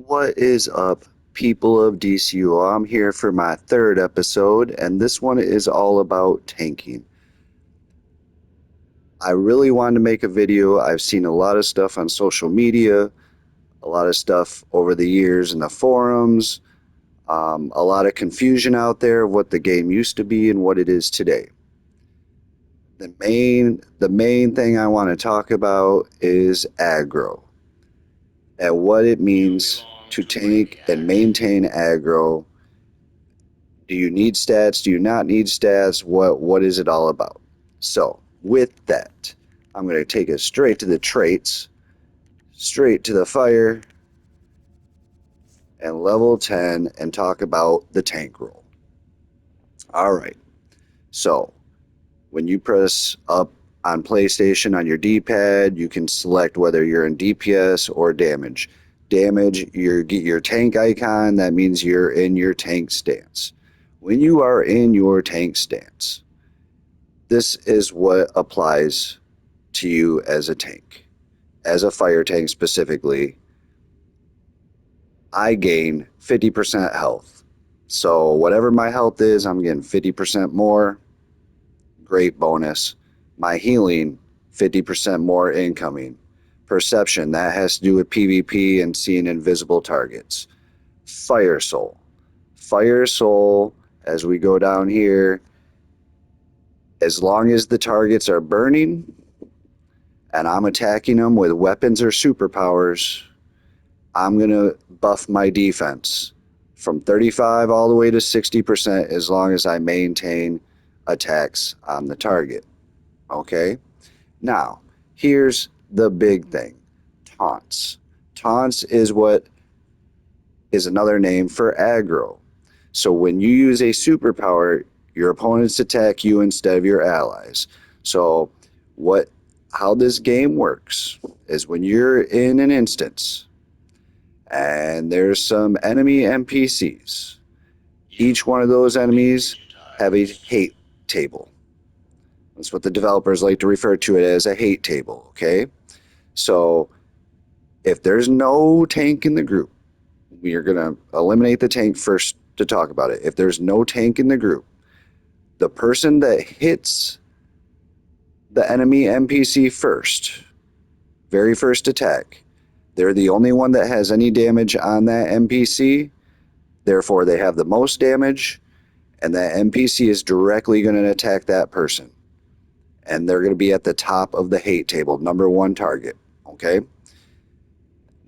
What is up, people of DCUO? I'm here for my third episode, and this one is all about tanking. I really wanted to make a video. I've seen a lot of stuff on social media, a lot of stuff over the years in the forums, a lot of confusion out there of what the game used to be and what it is today. The main thing I want to talk about is aggro and what it means to tank and maintain aggro. Do you need stats? Do you not need stats? What is it all about? So with that, I'm going to take us straight to the traits, straight to the fire, and level 10 and talk about the tank roll. All right. So when you press up on PlayStation on your D-pad, you can select whether you're in DPS or damage. Damage, you get your tank icon. That means you're in your tank stance. When you are in your tank stance, this is what applies to you as a tank. As a fire tank specifically, I gain 50% health. So whatever my health is, I'm getting 50% more. Great bonus. My healing, 50% more incoming. Perception, that has to do with PvP and seeing invisible targets. Fire soul. Fire soul, as we go down here, as long as the targets are burning and I'm attacking them with weapons or superpowers, I'm going to buff my defense from 35 all the way to 60% as long as I maintain attacks on the target. Okay? Now, here's the big thing. Taunts. Taunts is what is another name for aggro. So when you use a superpower, your opponents attack you instead of your allies. So how this game works is when you're in an instance and there's some enemy NPCs. Each one of those enemies have a hate table. That's what the developers like to refer to it as, a hate table, okay? So if there's no tank in the group, we are going to eliminate the tank first to talk about it. If there's no tank in the group, the person that hits the enemy NPC first, very first attack, they're the only one that has any damage on that NPC. Therefore, they have the most damage, and that NPC is directly going to attack that person. And they're going to be at the top of the hate table, number one target, okay?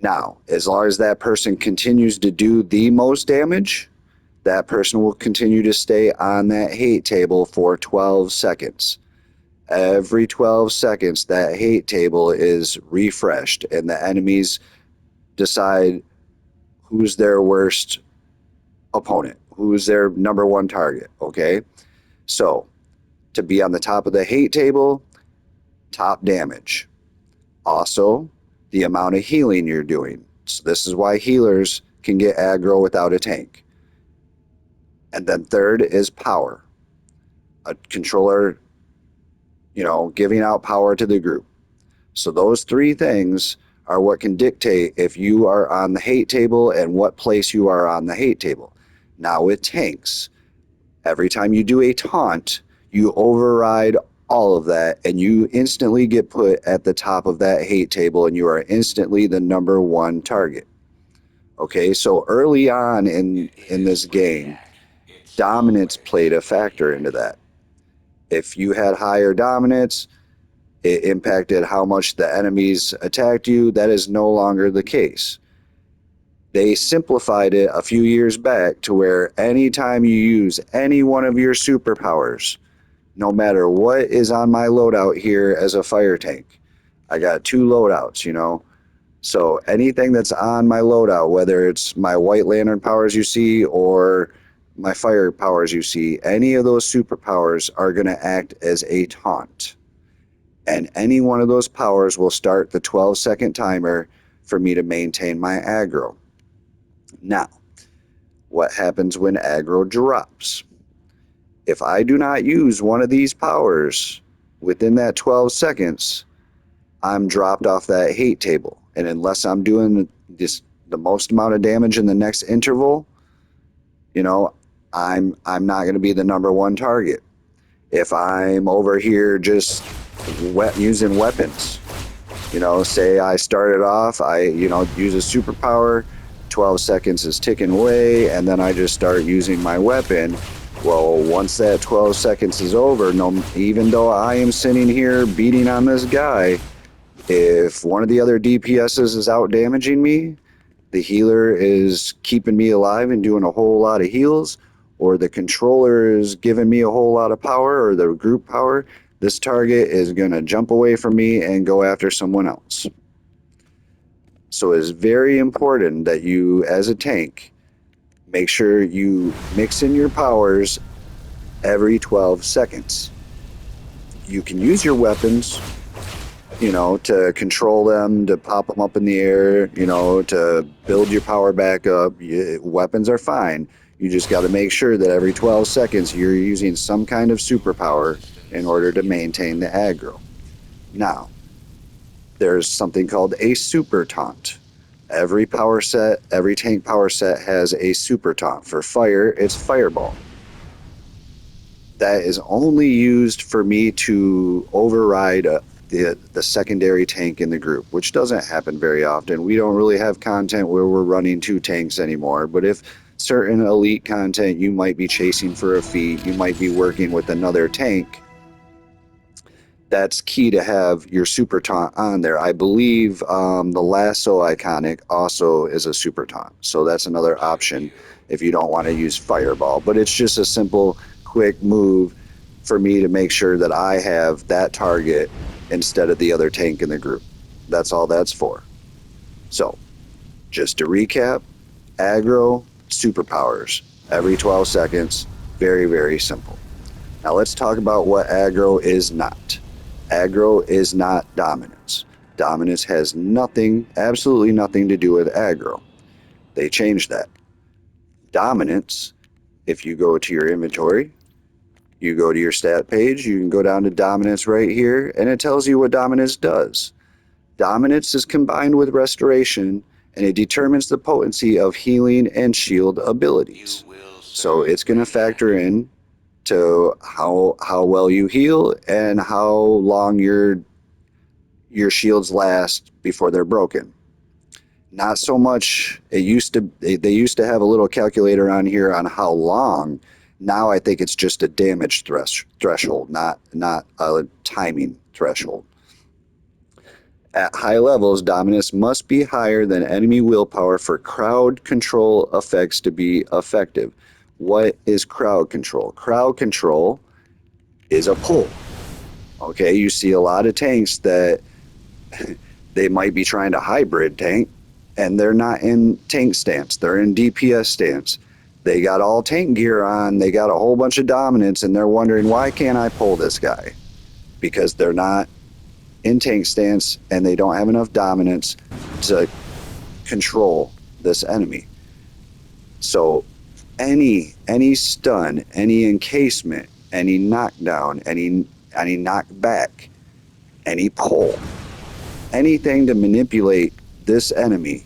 Now, as long as that person continues to do the most damage, that person will continue to stay on that hate table for 12 seconds. Every 12 seconds, that hate table is refreshed, and the enemies decide who's their worst opponent, who's their number one target, okay? So, to be on the top of the hate table, top damage. Also, the amount of healing you're doing. So this is why healers can get aggro without a tank. And then third is power. A controller, giving out power to the group. So those three things are what can dictate if you are on the hate table and what place you are on the hate table. Now with tanks, every time you do a taunt, you override all of that and you instantly get put at the top of that hate table and you are instantly the number one target. Okay, so early on in this game, dominance played a factor into that. If you had higher dominance, it impacted how much the enemies attacked you. That is no longer the case. They simplified it a few years back to where anytime you use any one of your superpowers, no matter what is on my loadout here as a fire tank, I got two loadouts, So anything that's on my loadout, whether it's my White Lantern powers you see or my fire powers you see, any of those superpowers are going to act as a taunt. And any one of those powers will start the 12-second timer for me to maintain my aggro. Now, what happens when aggro drops? If I do not use one of these powers within that 12 seconds, I'm dropped off that hate table. And unless I'm doing this the most amount of damage in the next interval, you know, I'm not going to be the number one target. If I'm over here just using weapons, you know, say I started off, I, you know, use a superpower, 12 seconds is ticking away, and then I just start using my weapon. Well, once that 12 seconds is over, no, even though I am sitting here beating on this guy, if one of the other DPSs is out damaging me, the healer is keeping me alive and doing a whole lot of heals, or the controller is giving me a whole lot of power, or the group power, this target is going to jump away from me and go after someone else. So it's very important that you, as a tank, make sure you mix in your powers every 12 seconds. You can use your weapons, you know, to control them, to pop them up in the air, you know, to build your power back up. Weapons are fine. You just got to make sure that every 12 seconds you're using some kind of superpower in order to maintain the aggro. Now, there's something called a super taunt. Every power set, every tank power set has a super taunt. For fire, it's fireball. That is only used for me to override the secondary tank in the group, which doesn't happen very often. We don't really have content where we're running two tanks anymore, but if certain elite content, you might be chasing for a feat, you might be working with another tank, that's key to have your super taunt on there. I believe the lasso iconic also is a super taunt, so that's another option if you don't want to use fireball. But it's just a simple, quick move for me to make sure that I have that target instead of the other tank in the group. That's all that's for. So, just to recap, aggro, superpowers, every 12 seconds, very, very simple. Now let's talk about what aggro is not. Aggro is not dominance. Dominance has nothing, absolutely nothing to do with aggro. They changed that. Dominance, if you go to your inventory, you go to your stat page, you can go down to dominance right here, and it tells you what dominance does. Dominance is combined with restoration, and it determines the potency of healing and shield abilities. So it's going to factor in to how well you heal and how long your shields last before they're broken. Not so much. They used to have a little calculator on here on how long. Now I think it's just a damage threshold, not a timing threshold. At high levels, dominance must be higher than enemy willpower for crowd control effects to be effective. What is crowd control? Crowd control is a pull. Okay, you see a lot of tanks that they might be trying to hybrid tank, and they're not in tank stance. They're in DPS stance. They got all tank gear on. They got a whole bunch of dominance, and they're wondering, why can't I pull this guy? Because they're not in tank stance, and they don't have enough dominance to control this enemy. So any stun, any encasement, any knockdown, any knockback, any pull, anything to manipulate this enemy,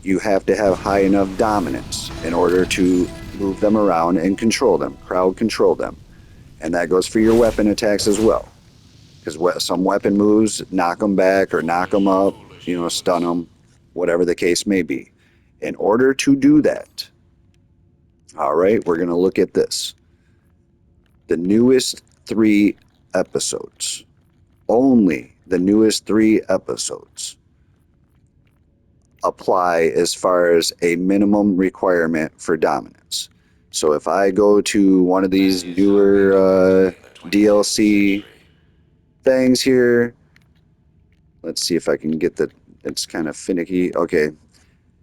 you have to have high enough dominance in order to move them around and control them, crowd control them. And that goes for your weapon attacks as well. Because some weapon moves knock them back or knock them up, you know, stun them, whatever the case may be. In order to do that, all right, we're going to look at this. The newest 3 episodes, only the newest 3 episodes apply as far as a minimum requirement for dominance. So if I go to one of these newer DLC things here, let's see if I can get it's kind of finicky. Okay,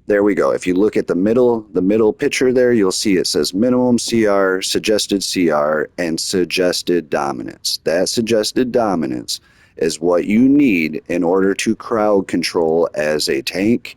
there we go. If you look at the middle picture there, you'll see it says minimum CR, suggested CR, and suggested dominance. That suggested dominance is what you need in order to crowd control as a tank,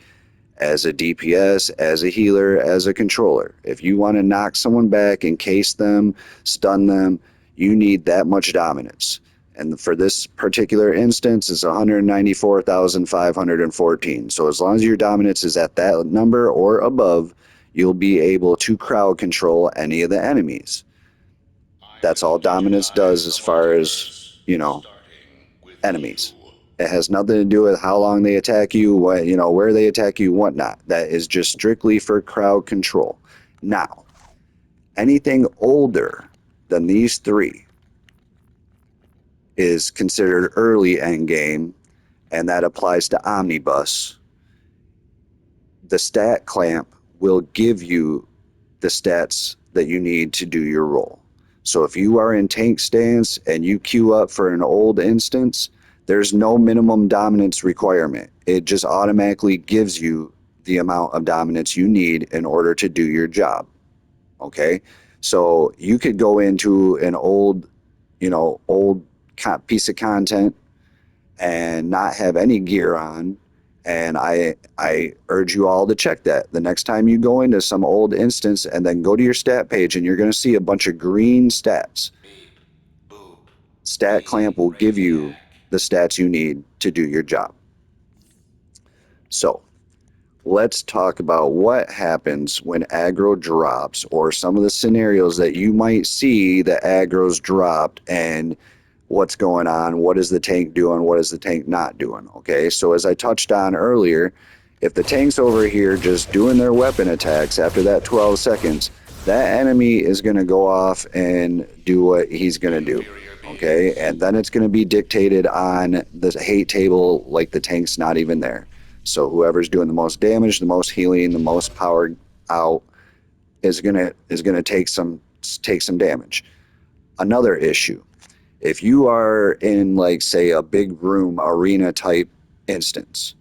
as a DPS, as a healer, as a controller. If you want to knock someone back, encase them, stun them, you need that much dominance. And for this particular instance, it's 194,514. So as long as your dominance is at that number or above, you'll be able to crowd control any of the enemies. That's all dominance does as far as, enemies. It has nothing to do with how long they attack you, where they attack you, whatnot. That is just strictly for crowd control. Now, anything older than these three is considered early endgame, and that applies to Omnibus. The stat clamp will give you the stats that you need to do your role. So if you are in tank stance and you queue up for an old instance, there's no minimum dominance requirement. It just automatically gives you the amount of dominance you need in order to do your job. Okay? So you could go into an old piece of content and not have any gear on. And I urge you all to check that. The next time you go into some old instance and then go to your stat page, and you're going to see a bunch of green stats. Stat clamp will give you the stats you need to do your job. So let's talk about what happens when aggro drops, or some of the scenarios that you might see that aggro's dropped, and what's going on, what is the tank doing, what is the tank not doing. Okay, so as I touched on earlier, if the tank's over here just doing their weapon attacks after that 12 seconds, that enemy is going to go off and do what he's going to do. Okay, and then it's going to be dictated on the hate table like the tank's not even there. So whoever's doing the most damage, the most healing, the most power out is gonna take some damage. Another issue: if you are in, like, say, a big room arena type instance,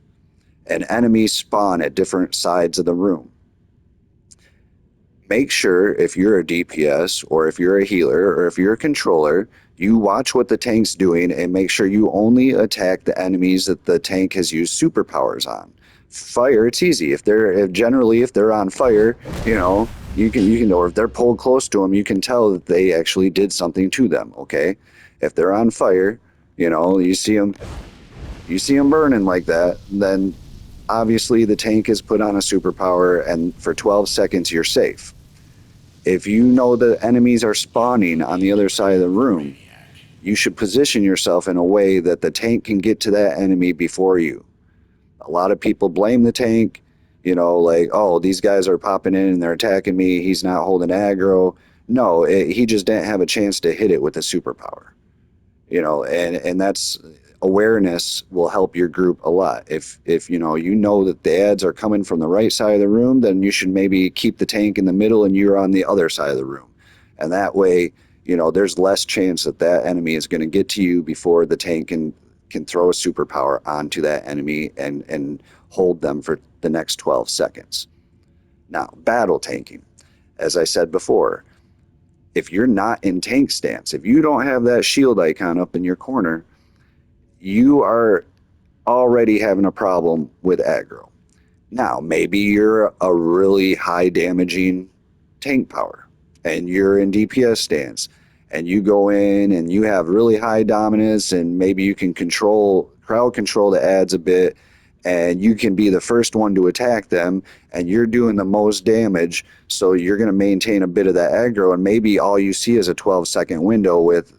and enemies spawn at different sides of the room, make sure, if you're a DPS or if you're a healer or if you're a controller, you watch what the tank's doing and make sure you only attack the enemies that the tank has used superpowers on. Fire, it's easy. If they're on fire, you can, or if they're pulled close to them, you can tell that they actually did something to them. Okay, if they're on fire, you see them burning like that, then obviously the tank is put on a superpower, and for 12 seconds you're safe. If you know the enemies are spawning on the other side of the room, you should position yourself in a way that the tank can get to that enemy before you. A lot of people blame the tank, like, oh, these guys are popping in and they're attacking me, he's not holding aggro. No, he just didn't have a chance to hit it with a superpower. And that's, awareness will help your group a lot. If you know that the ads are coming from the right side of the room, then you should maybe keep the tank in the middle and you're on the other side of the room. And that way, there's less chance that enemy is going to get to you before the tank can throw a superpower onto that enemy and hold them for the next 12 seconds. Now, battle tanking. As I said before, if you're not in tank stance, if you don't have that shield icon up in your corner, you are already having a problem with aggro. Now, maybe you're a really high damaging tank power and you're in DPS stance, and you go in and you have really high dominance, and maybe you can crowd control the ads a bit, and you can be the first one to attack them, and you're doing the most damage, so you're going to maintain a bit of that aggro, and maybe all you see is a 12-second window with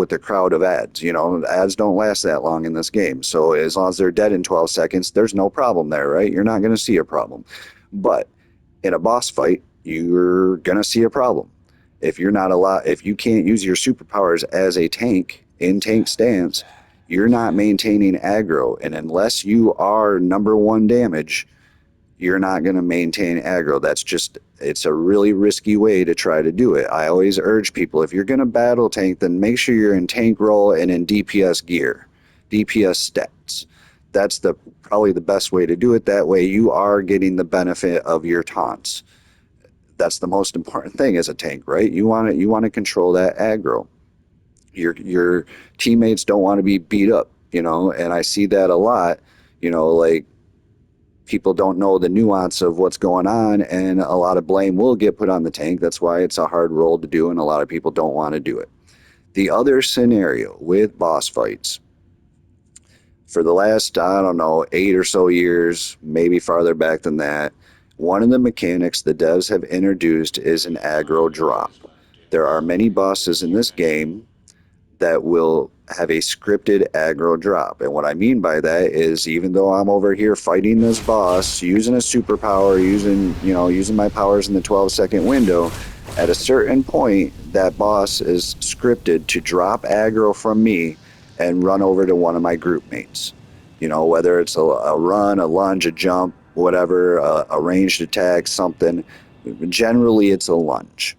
the crowd of ads. Ads don't last that long in this game, so as long as they're dead in 12 seconds, there's no problem there, right? You're not going to see a problem. But in a boss fight, you're going to see a problem. If you can't use your superpowers as a tank in tank stance, you're not maintaining aggro, and unless you are number one damage, you're not going to maintain aggro. It's a really risky way to try to do it. I always urge people, if you're going to battle tank, then make sure you're in tank role and in DPS gear, DPS stats. That's probably the best way to do it. That way you are getting the benefit of your taunts. That's the most important thing as a tank, right? You want to control that aggro. Your teammates don't want to be beat up, and I see that a lot, like, people don't know the nuance of what's going on, and a lot of blame will get put on the tank. That's why it's a hard role to do, and a lot of people don't want to do it. The other scenario with boss fights, for the last, I don't know, 8 or so years, maybe farther back than that, one of the mechanics the devs have introduced is an aggro drop. There are many bosses in this game that will have a scripted aggro drop. And what I mean by that is, even though I'm over here fighting this boss, using a superpower, using my powers in the 12-second window, at a certain point, that boss is scripted to drop aggro from me and run over to one of my group mates. Whether it's a run, a lunge, a jump, whatever, a ranged attack, something. Generally, it's a lunge.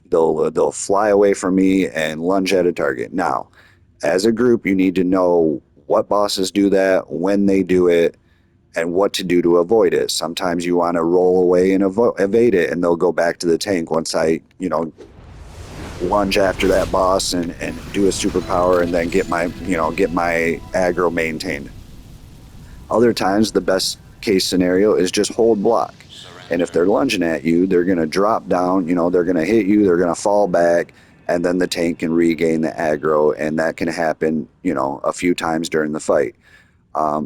They'll fly away from me and lunge at a target. Now, as a group, you need to know what bosses do that, when they do it, and what to do to avoid it. Sometimes you want to roll away and evade it, and they'll go back to the tank once I, lunge after that boss and do a superpower and then get my aggro maintained. Other times, the best case scenario is just hold block. And if they're lunging at you, they're going to drop down, they're going to hit you, they're going to fall back, and then the tank can regain the aggro, and that can happen, a few times during the fight.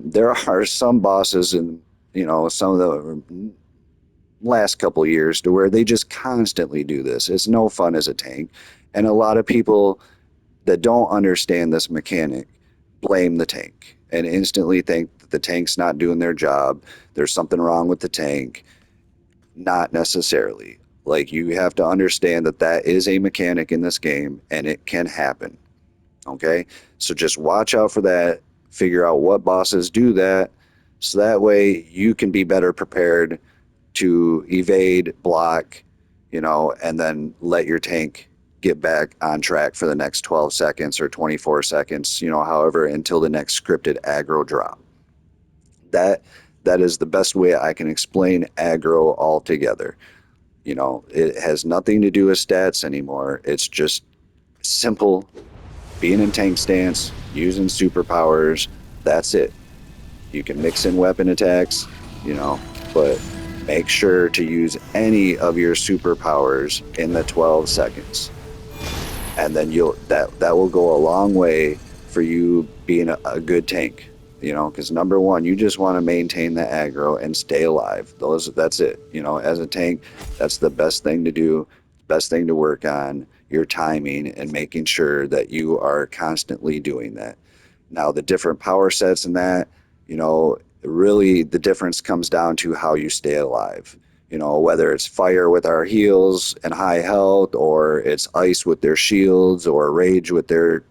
There are some bosses in, some of the last couple of years to where they just constantly do this. It's no fun as a tank. And a lot of people that don't understand this mechanic blame the tank and instantly think that the tank's not doing their job. There's something wrong with the tank. Not necessarily. Like, you have to understand that that is a mechanic in this game and it can happen. Okay? So just watch out for that. Figure out what bosses do that, so that way you can be better prepared to evade, block, and then let your tank get back on track for the next 12 seconds or 24 seconds, however, until the next scripted aggro drop. That is the best way I can explain aggro altogether. It has nothing to do with stats anymore. It's just simple, being in tank stance, using superpowers. That's it. You can mix in weapon attacks, but make sure to use any of your superpowers in the 12 seconds. And then that will go a long way for you being a good tank. Because number one, you just want to maintain the aggro and stay alive. That's it. As a tank, that's the best thing to do, best thing to work on, your timing and making sure that you are constantly doing that. Now, the different power sets and that, really the difference comes down to how you stay alive. Whether it's fire with our heals and high health, or it's ice with their shields, or rage with their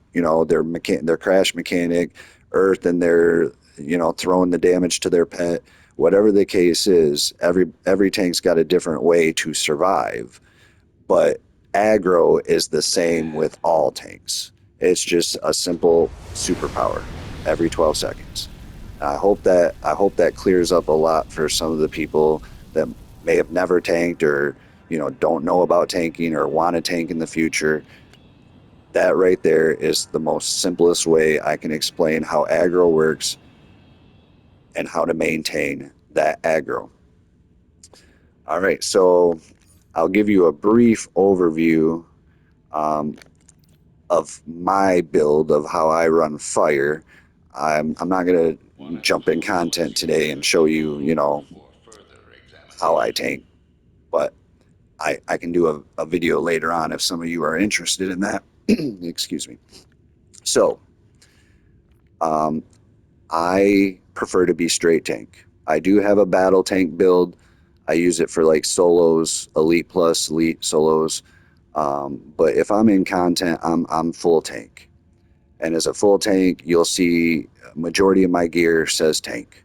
crash mechanic, earth and their throwing the damage to their pet. Whatever the case is, every tank's got a different way to survive, but aggro is the same with all tanks. It's just a simple superpower every 12 seconds. I hope that clears up a lot for some of the people that may have never tanked, or don't know about tanking, or want to tank in the future. That right there is the most simplest way I can explain how aggro works and how to maintain that aggro. All right, so I'll give you a brief overview of my build of how I run fire. I'm not going to jump in content today and show you, how I tank, but I can do a video later on if some of you are interested in that. Excuse me. So, I prefer to be straight tank. I do have a battle tank build. I use it for like solos, elite plus, elite solos. But if I'm in content, I'm full tank. And as a full tank, you'll see majority of my gear says tank.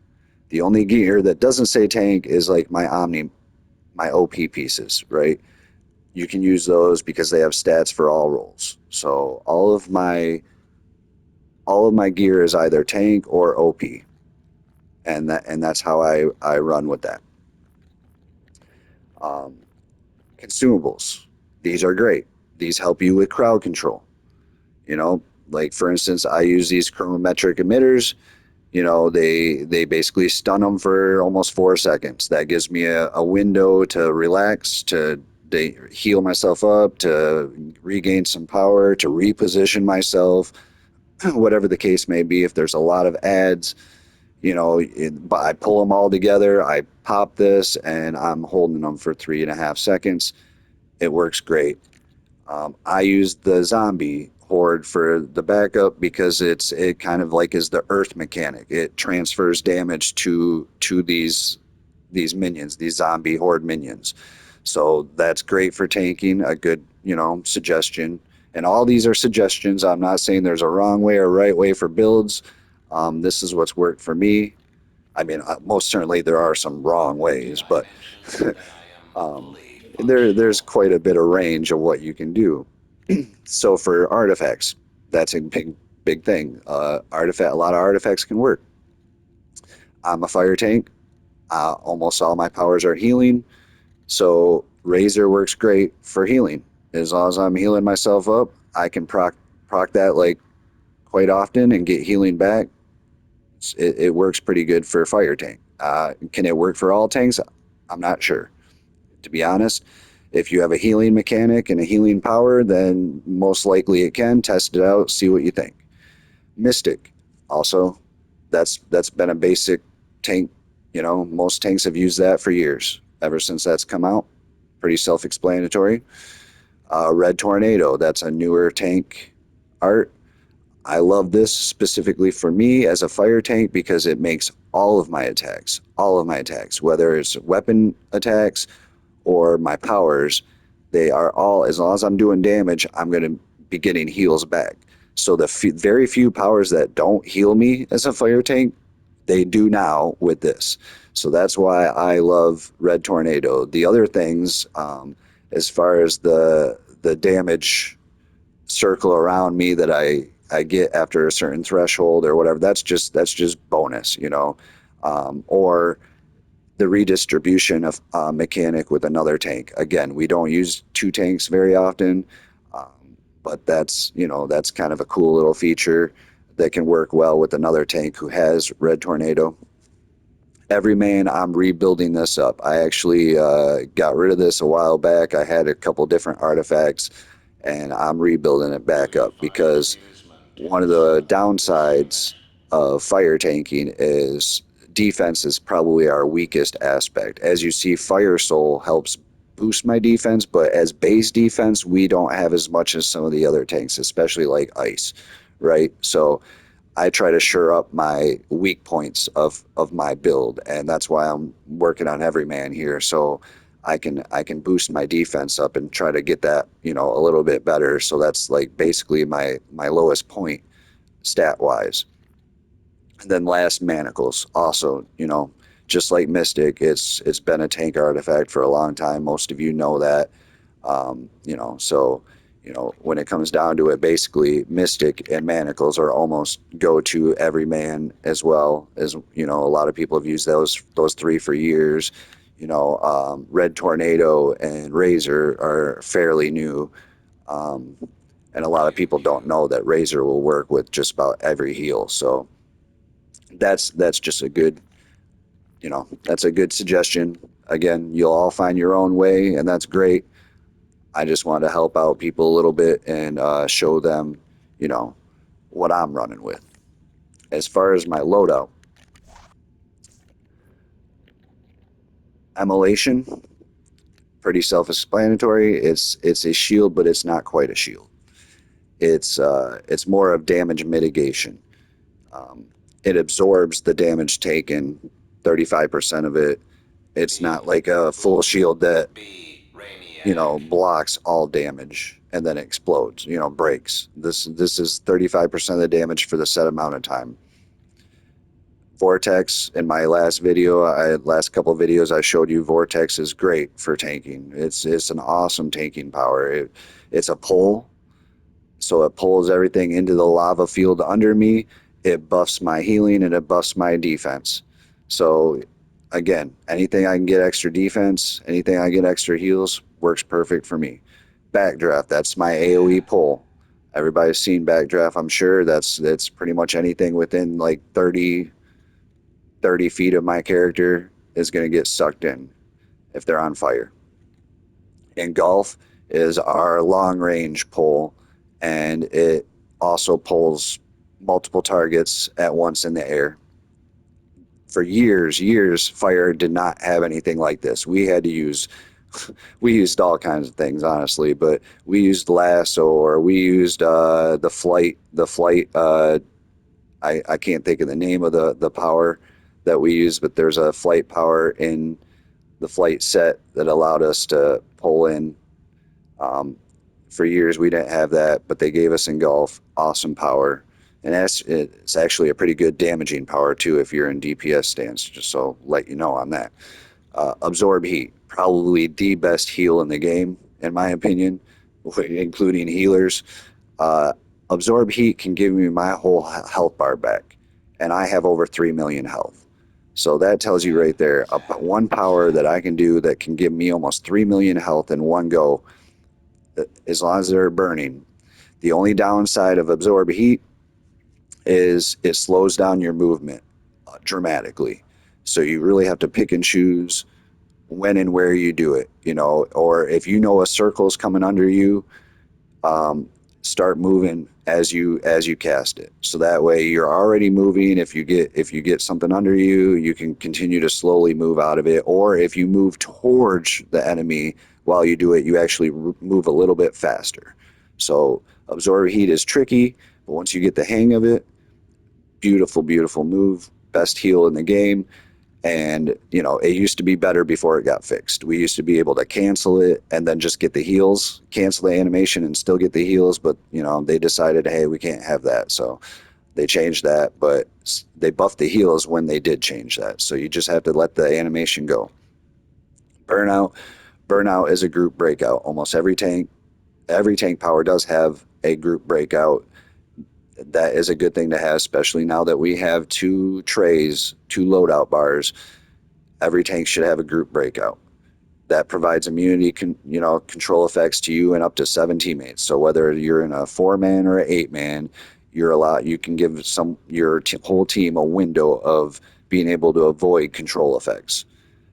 The only gear that doesn't say tank is like my OP pieces, right? You can use those because they have stats for all roles. So all of my gear is either tank or OP. And that's how I run with that. Consumables. These are great. These help you with crowd control. Like for instance, I use these chronometric emitters. They basically stun them for almost 4 seconds. That gives me a window to relax, to to heal myself up, to regain some power, to reposition myself, whatever the case may be. If there's a lot of ads, I pull them all together. I pop this, and I'm holding them for 3.5 seconds. It works great. I use the zombie horde for the backup because it kind of like is the earth mechanic. It transfers damage to these minions, these zombie horde minions. So that's great for tanking. A good suggestion. And all these are suggestions. I'm not saying there's a wrong way or right way for builds. This is what's worked for me. I mean, most certainly there are some wrong ways, but um, there's quite a bit of range of what you can do. So for artifacts, that's a big thing. A lot of artifacts can work. I'm a fire tank. Almost all my powers are healing, so Razor works great for healing. As long as I'm healing myself up, I can proc that like quite often and get healing back. It works pretty good for a fire tank. Can it work for all tanks? I'm not sure, to be honest. If you have a healing mechanic and a healing power, then most likely it can. Test it out, see what you think. Mystic, also, that's been a basic tank. Most tanks have used that for years, ever since that's come out. Pretty self-explanatory. Red Tornado, that's a newer tank art. I love this specifically for me as a fire tank because it makes all of my attacks, whether it's weapon attacks or my powers, they are all, as long as I'm doing damage, I'm going to be getting heals back. So the very few powers that don't heal me as a fire tank, they do now with this. So that's why I love Red Tornado. The other things, as far as the damage circle around me that I get after a certain threshold or whatever, that's just bonus, or the redistribution of mechanic with another tank. Again, we don't use two tanks very often, but that's kind of a cool little feature that can work well with another tank who has Red Tornado. Every man, I'm rebuilding this up. I actually got rid of this a while back. I had a couple different artifacts, and I'm rebuilding it back up because one of the downsides of fire tanking is defense is probably our weakest aspect. As you see, Fire Soul helps boost my defense, but as base defense, we don't have as much as some of the other tanks, especially like Ice, right? So I try to shore up my weak points of my build, and that's why I'm working on Everyman here. So I can boost my defense up and try to get that a little bit better. So that's like basically my lowest point stat wise. And then last, Manacles. Also, just like Mystic, it's been a tank artifact for a long time. Most of you know that. So when it comes down to it, basically Mystic and Manacles are almost go to every man, as well as a lot of people have used those three for years. Red Tornado and Razor are fairly new. Um, and a lot of people don't know that Razor will work with just about every heal. So that's just that's a good suggestion. Again, you'll all find your own way, and that's great. I just want to help out people a little bit and show them, you know, what I'm running with. As far as my loadout, Immolation, pretty self-explanatory. It's a shield, but it's not quite a shield. It's more of damage mitigation. Um, it absorbs the damage taken, 35% of it. It's not like a full shield that blocks all damage and then explodes, breaks. This is 35% of the damage for the set amount of time. Vortex, in my last couple of videos, I showed you Vortex is great for tanking. It's an awesome tanking power. It's a pull, so it pulls everything into the lava field under me. It buffs my healing and it buffs my defense. So again, anything I can get extra defense, anything I get extra heals, works perfect for me. Backdraft, that's my AoE pull. Everybody's seen backdraft, I'm sure. That's pretty much anything within like 30 feet of my character is going to get sucked in if they're on fire. Engulf is our long range pull, and it also pulls multiple targets at once in the air. For years, fire did not have anything like this. We had to use, we used all kinds of things, honestly, but we used lasso, or we used the flight. I can't think of the name of the power that we use, but there's a flight power in the flight set that allowed us to pull in. Um, for years, we didn't have that, but they gave us Engulf, awesome power. And it's actually a pretty good damaging power, too, if you're in DPS stance, just so let you know on that. Absorb Heat, probably the best heal in the game, in my opinion, including healers. Uh, Absorb Heat can give me my whole health bar back, and I have over 3 million health. So that tells you right there, one power that I can do that can give me almost 3 million health in one go, as long as they're burning. The only downside of Absorb Heat is it slows down your movement dramatically. So you really have to pick and choose when and where you do it, or if you know a circle's coming under you, um, start moving as you cast it. So that way you're already moving. If you get something under you, you can continue to slowly move out of it. Or if you move towards the enemy while you do it, you actually move a little bit faster. So absorb heat is tricky, but once you get the hang of it, beautiful, beautiful move. Best heal in the game. And it used to be better before it got fixed. We used to be able to cancel it and then just get the heals, cancel the animation and still get the heals, but they decided, hey, we can't have that, so they changed that. But they buffed the heals when they did change that, so you just have to let the animation go. Burnout burnout is a group breakout. Almost every tank power does have a group breakout. That is a good thing to have, especially now that we have two loadout bars. Every tank should have a group breakout that provides immunity, control effects to you and up to 7 teammates. So whether you're in a 4-man or an 8-man, you can give your whole team a window of being able to avoid control effects.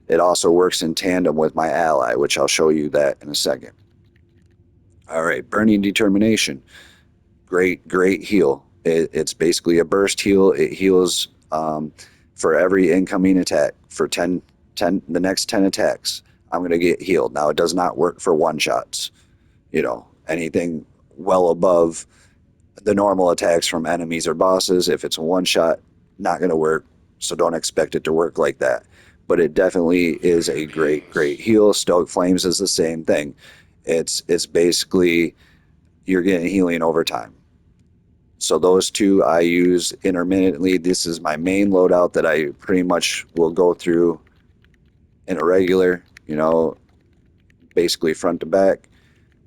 It also works in tandem with my ally, which I'll show you that in a second. All right, Burning Determination, great heal. It's basically a burst heal. It heals for every incoming attack for 10 the next 10 attacks. I'm going to get healed. Now, it does not work for one shots. Anything well above the normal attacks from enemies or bosses, if it's a one shot, not going to work. So don't expect it to work like that. But it definitely is a great heal. Stoic Flames is the same thing. It's basically you're getting healing over time. So those two I use intermittently. This is my main loadout that I pretty much will go through in a regular, basically front to back.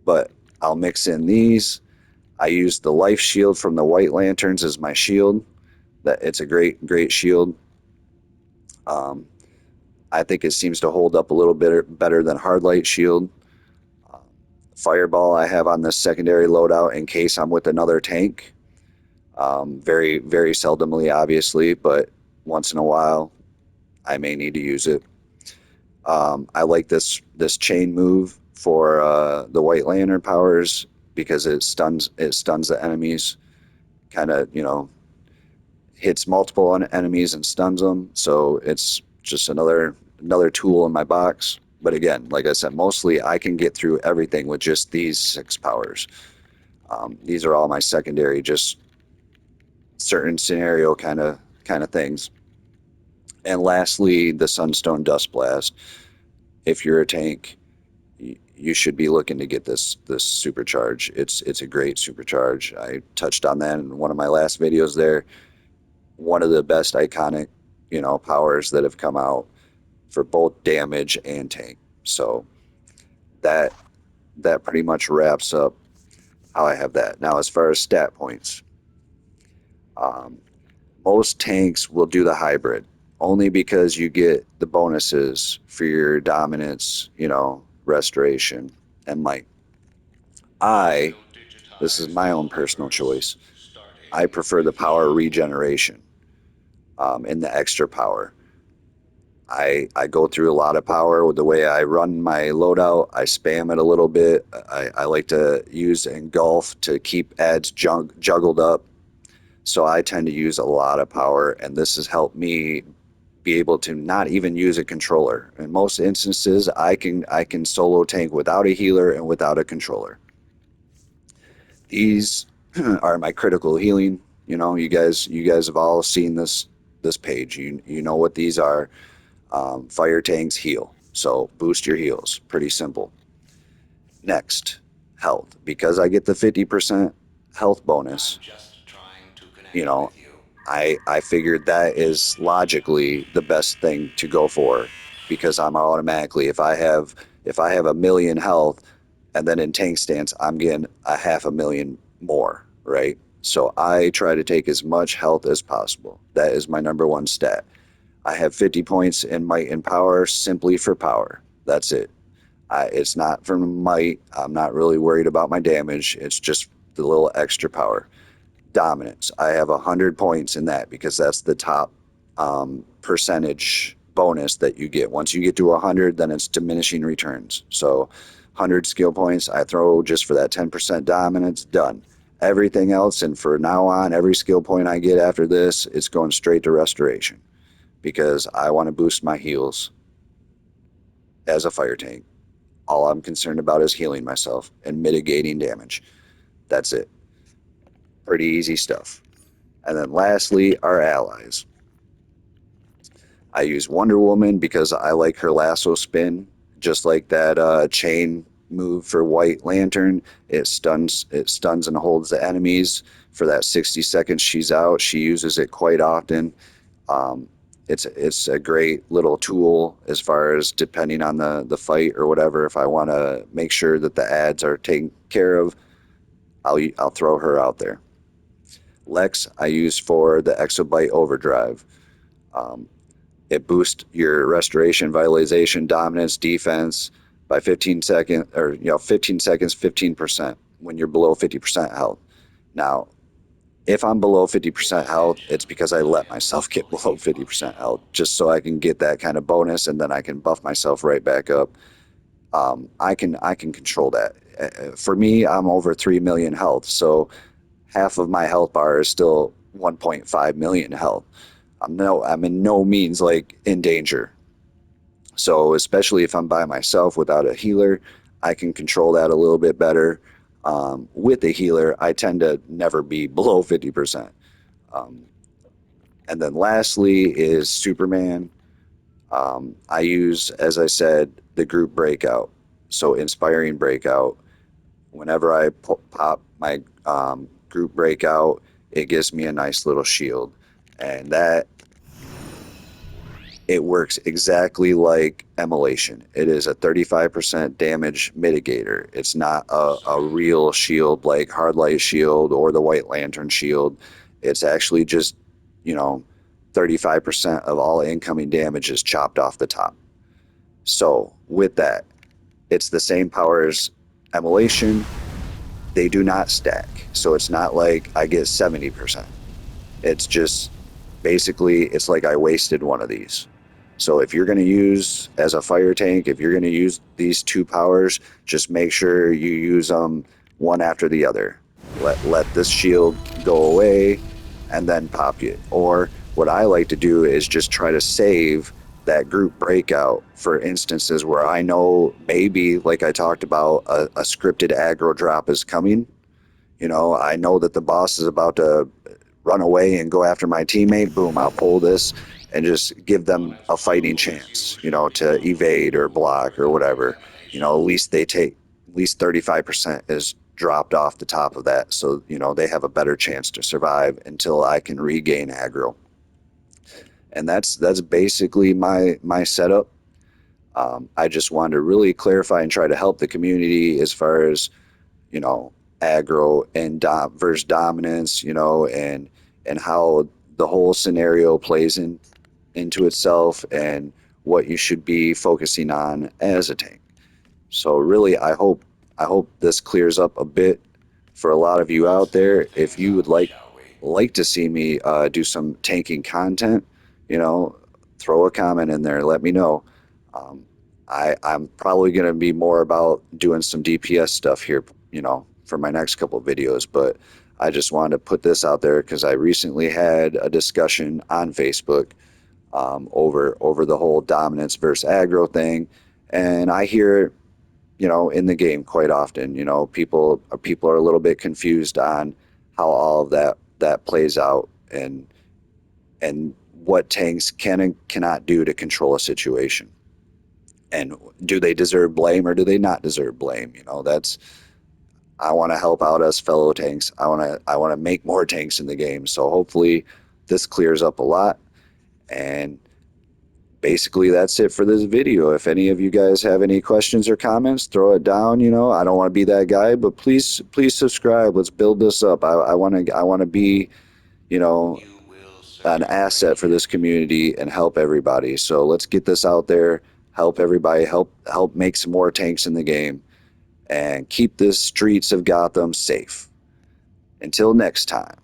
But I'll mix in these. I use the life shield from the White Lanterns as my shield. That it's a great shield. Um, I think it seems to hold up a little bit better than Hard Light Shield. Um, Fireball I have on this secondary loadout in case I'm with another tank. Very seldomly, obviously, but once in a while, I may need to use it. I like this chain move for the White Lantern powers because it stuns the enemies, kind of hits multiple enemies and stuns them. So it's just another tool in my box. But again, like I said, mostly I can get through everything with just these 6 powers. These are all my secondary, just certain scenario kind of things. And lastly, the Sunstone Dust Blast. If you're a tank, you should be looking to get this supercharge. It's a great supercharge. I touched on that in one of my last videos there. One of the best iconic, powers that have come out for both damage and tank. So that that pretty much wraps up how I have that. Now, as far as stat points, um, most tanks will do the hybrid only because you get the bonuses for your dominance, restoration, and might. I, this is my own personal choice. I prefer the power regeneration, and the extra power. I go through a lot of power with the way I run my loadout. I spam it a little bit. I like to use engulf to keep ads juggled up. So I tend to use a lot of power, and this has helped me be able to not even use a controller. In most instances, I can solo tank without a healer and without a controller. These are my critical healing. You guys have all seen this page. You know what these are. Fire tanks heal. So boost your heals. Pretty simple. Next, health. Because I get the 50% health bonus, I'm just trying to you connect know, with you. I figured that is logically the best thing to go for because I'm automatically if I have a million health and then in tank stance I'm getting a half a million more, right? So I try to take as much health as possible. That is my number one stat. I have 50 points in might and power simply for power. That's it. It's not for might. I'm not really worried about my damage. It's just the little extra power. Dominance. I have 100 points in that because that's the top percentage bonus that you get. Once you get to 100, then it's diminishing returns. So 100 skill points, I throw just for that 10% dominance, done. Everything else, and for now on, every skill point I get after this, it's going straight to restoration because I want to boost my heals as a fire tank. All I'm concerned about is healing myself and mitigating damage. That's it. Pretty easy stuff. And then lastly, our allies. I use Wonder Woman because I like her lasso spin, just like that chain move for White Lantern. It stuns and holds the enemies for that 60 seconds she's out. She uses it quite often. Um, it's a great little tool as far as depending on the fight or whatever. If I want to make sure that the ads are taken care of, I'll throw her out there. Lex I use for the Exobyte Overdrive. Um, It boosts your restoration, vitalization, dominance, defense by 15 seconds, or 15 seconds, 15% when you're below 50% health. Now, if I'm below 50% health, it's Attention, because I I let have myself get multiple below hate box 50% health, ammo. just so I can get that kind of bonus, and then I can buff myself right back up. I can control that. For me, I'm over 3 million health, so half of my health bar is still 1.5 million health. I'm in no means like in danger. So especially if I'm by myself without a healer, I can control that a little bit better. With a healer, I tend to never be below 50%. Um, and then lastly is Superman. I use, as I said, the group breakout. So inspiring breakout. Whenever I pop my group breakout, it gives me a nice little shield. And that it works exactly like Immolation. It is a 35% damage mitigator. It's not a Sorry. real shield like Hard Light Shield or the White Lantern Shield. It's actually just, you know, 35% of all incoming damage is chopped off the top. So, with that, it's the same power as Immolation. They do not stack. So, it's not like I get 70%. It's just basically it's like I wasted one of these. So if you're going to use as a fire tank, if you're going to use these two powers, just make sure you use them one after the other. Let this shield go away and then pop it. Or what I like to do is just try to save that group breakout for instances where I know maybe, like I talked about, a scripted aggro drop is coming. I know that the boss is about to run away and go after my teammate. Boom, I'll pull this and just give What them a fighting troubles chance, you should be to evade or comfortable block or with my whatever. At examination. least they take at least 35% is dropped off the top of that. So, they have a better chance to survive until I can regain aggro. And that's basically my setup. I just wanted to really clarify and try to help the community as far as you know, aggro and versus dominance, and how the whole scenario plays into itself and what you should be focusing on as a tank. So really, I hope this clears up a bit for a lot of you Let's out clear there. If things you would up, like shall we? to see me do some tanking content, you know, throw a comment in there. Let me know. Um, I'm probably going to be more about doing some DPS stuff here, for my next couple of videos. But I just wanted to put this out there because I recently had a discussion on Facebook over the whole dominance versus aggro thing, and I hear, in the game quite often. People are a little bit confused on how all of that plays out, and what tanks can and cannot do to control a situation. And do they deserve blame or do they not deserve blame? That's I want to help out us fellow tanks. I want to make more tanks in the game. So hopefully this clears up a lot. And basically that's it for this video. If any of you guys have any questions or comments, throw it down. I don't want to be that guy, but please subscribe. Let's build this up. I want to be, you know, an asset for this community and help everybody. So let's get this out there, help everybody, help make some more tanks in the game, and keep the streets of Gotham safe. Until next time.